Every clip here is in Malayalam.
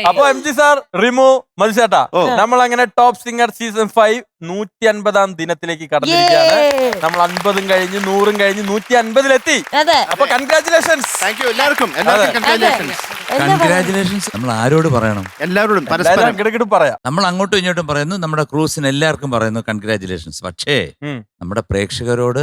അപ്പൊ എം ജി സാർ, റിമു, മധുചേട്ടാ, നമ്മൾ അങ്ങനെ ടോപ്പ് സിംഗർ സീസൺ 5 150-ാം ദിനത്തിലേക്ക് കടന്നിരിക്കുകയാണ്. നമ്മൾ 50 കഴിഞ്ഞ് 100 കഴിഞ്ഞ് 150-ലെത്തി. അപ്പൊ കൺഗ്രാറ്റുലേഷൻസ്. എല്ലാവർക്കും കൺഗ്രാറ്റുലേഷൻസ്. നമ്മൾ ആരോട് പറയണം? എല്ലാവരോടും പറയാം. നമ്മൾ അങ്ങോട്ടും ഇങ്ങോട്ടും പറയുന്നു, നമ്മുടെ ക്രൂസിന് എല്ലാവർക്കും പറയുന്നു കൺഗ്രാറ്റുലേഷൻസ്. പക്ഷേ നമ്മുടെ പ്രേക്ഷകരോട്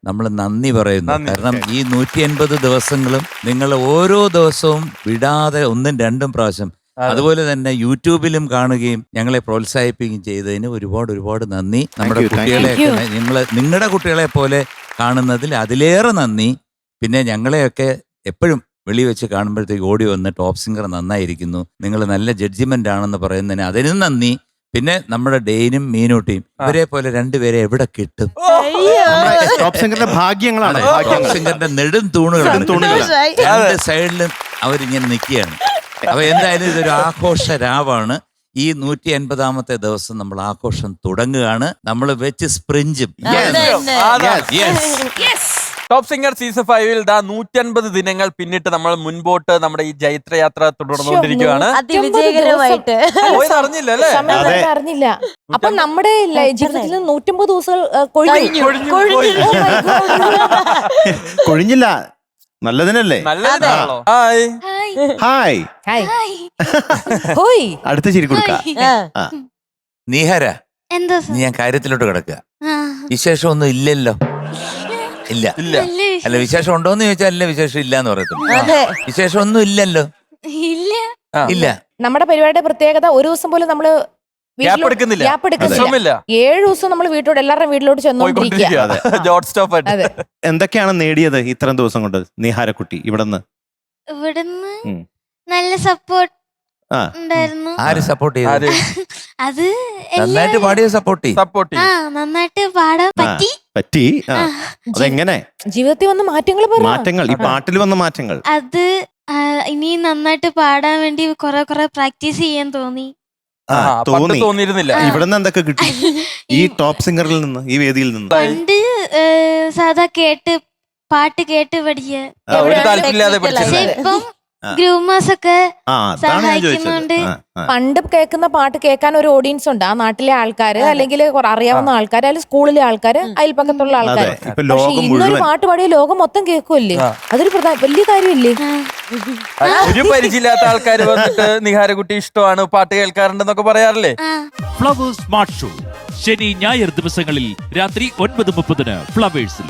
നമ്മൾ നന്ദി പറയുന്നു. കാരണം ഈ 150 ദിവസങ്ങളും നിങ്ങൾ ഓരോ ദിവസവും വിടാതെ 1-2 പ്രാവശ്യം അതുപോലെ തന്നെ യൂട്യൂബിലും കാണുകയും ഞങ്ങളെ പ്രോത്സാഹിപ്പിക്കുകയും ചെയ്തതിന് ഒരുപാട് നന്ദി. നമ്മുടെ കുട്ടികളെ നിങ്ങളുടെ കുട്ടികളെ പോലെ കാണുന്നതിൽ അതിലേറെ നന്ദി. പിന്നെ ഞങ്ങളെയൊക്കെ എപ്പോഴും വെളി വെച്ച് കാണുമ്പോഴത്തേക്ക് ഓടി വന്ന് ടോപ്പ് സിംഗർ നന്നായിരിക്കുന്നു, നിങ്ങൾ നല്ല ജഡ്ജിമെന്റ് ആണെന്ന് പറയുന്നതിന് അതിനും നന്ദി. പിന്നെ നമ്മുടെ ഡെയിനും മീനൂട്ടിയും ഇവരെ പോലെ 2 പേരെ എവിടെ കിട്ടും? ടോപ്പ് സിംഗറിന്റെ ഭാഗ്യങ്ങളാണ്. ടോപ്പ് സിംഗറിന്റെ നെടും തൂണുകളാണ്. 2 സൈഡിലും അവരിങ്ങനെ നിൽക്കുകയാണ്. അപ്പൊ എന്തായാലും ഇതൊരു ആഘോഷ രാവാണ്. ഈ 150-ാമത്തെ ദിവസം നമ്മൾ ആഘോഷം തുടങ്ങുകയാണ്. നമ്മൾ വെച്ച് സ്പ്രിഞ്ചും. ടോപ്പ് സിംഗർ സീസൺ 5-ൽ 150 ദിനങ്ങൾ പിന്നിട്ട് നമ്മൾ മുൻപോട്ട് നമ്മുടെ ഈ ജൈത്രയാത്ര തുടർന്നുകൊണ്ടിരിക്കുകയാണ്. അതിവിജയകരമായിട്ട് അറിഞ്ഞില്ല അല്ലേ? അറിഞ്ഞില്ല. അപ്പൊ നമ്മുടെ ജീവിതത്തിൽ 150 ദിവസം കൊഴിഞ്ഞില്ല. നല്ലതിനല്ലേ? നല്ലതാണല്ലോ. Hi hi. അടുത്ത ചിരി കൊടുക്ക. നീഹര, ഞാൻ കാര്യത്തിലോട്ട് കിടക്കുക. വിശേഷമൊന്നും ഇല്ലല്ലോ? ഇല്ല. അല്ല, വിശേഷം ഉണ്ടോന്ന് ചോദിച്ചാൽ അല്ല, വിശേഷം ഇല്ല എന്ന് പറയത്തുള്ളൂ. വിശേഷം ഒന്നും ഇല്ലല്ലോ? ഇല്ല. നമ്മുടെ പരിപാടിയുടെ പ്രത്യേകത, ഒരു ദിവസം പോലും നമ്മള് 7 ദിവസം നമ്മൾ വീട്ടിലോട്ട് എല്ലാവരുടെയും വീട്ടിലോട്ട് ചെന്നോണ്ടിരിക്കുക. എന്തൊക്കെയാണ് നേടിയത് ഇത്രയും ദിവസം കൊണ്ട് നീഹാരക്കുട്ടി? ഇവിടുന്ന് നല്ല സപ്പോർട്ട് ഉണ്ടായിരുന്നു. ആര് സപ്പോർട്ട് ചെയ്തു? അത് നന്നായിട്ട് പാടിയ സപ്പോർട്ട് നന്നായിട്ട് പാടാൻ പറ്റി. അതെങ്ങനെ ജീവിതത്തിൽ വന്ന മാറ്റങ്ങൾ, ഈ പാട്ടിൽ വന്ന മാറ്റങ്ങൾ? അത് ഇനി നന്നായിട്ട് പാടാൻ വേണ്ടി കുറെ പ്രാക്ടീസ് ചെയ്യാൻ തോന്നി. തോന്നിയിരുന്നില്ല. ഇവിടുന്ന് എന്തൊക്കെ കിട്ടി ഈ ടോപ്പ് സിംഗറിൽ നിന്ന്, ഈ വേദിയിൽ നിന്ന്? പണ്ട് സാധാ പാട്ട് കേട്ട് പഠിക്കുക. ഇപ്പം ഗ്രൂമേഴ്സ് ഒക്കെ സഹായിക്കുന്നുണ്ട്. പണ്ട് കേൾക്കുന്ന പാട്ട് കേൾക്കാൻ ഒരു ഓഡിയൻസ് ഉണ്ട്, ആ നാട്ടിലെ ആൾക്കാര്, അല്ലെങ്കിൽ അറിയാവുന്ന ആൾക്കാര്, അല്ലെങ്കിൽ സ്കൂളിലെ ആൾക്കാര്, അയൽപ്പക്കത്തുള്ള ആൾക്കാര്. പക്ഷെ ഇന്നൊരു പാട്ട് പാടിയ ലോകം മൊത്തം കേൾക്കുമല്ലേ? അതൊരു വലിയ കാര്യമില്ലേ? ഒരു പരിചയമില്ലാത്ത ആൾക്കാർ വന്നിട്ട് നിഹാരക്കുട്ടി ഇഷ്ടമാണ്, പാട്ട് കേൾക്കാറുണ്ടെന്നൊക്കെ പറയാറില്ലേ? ഫ്ലവേഴ്സ് സ്മാർട്ട് ഷോ ശനി ഞായർ ദിവസങ്ങളിൽ രാത്രി 9:30 ഫ്ലവേഴ്സിൽ.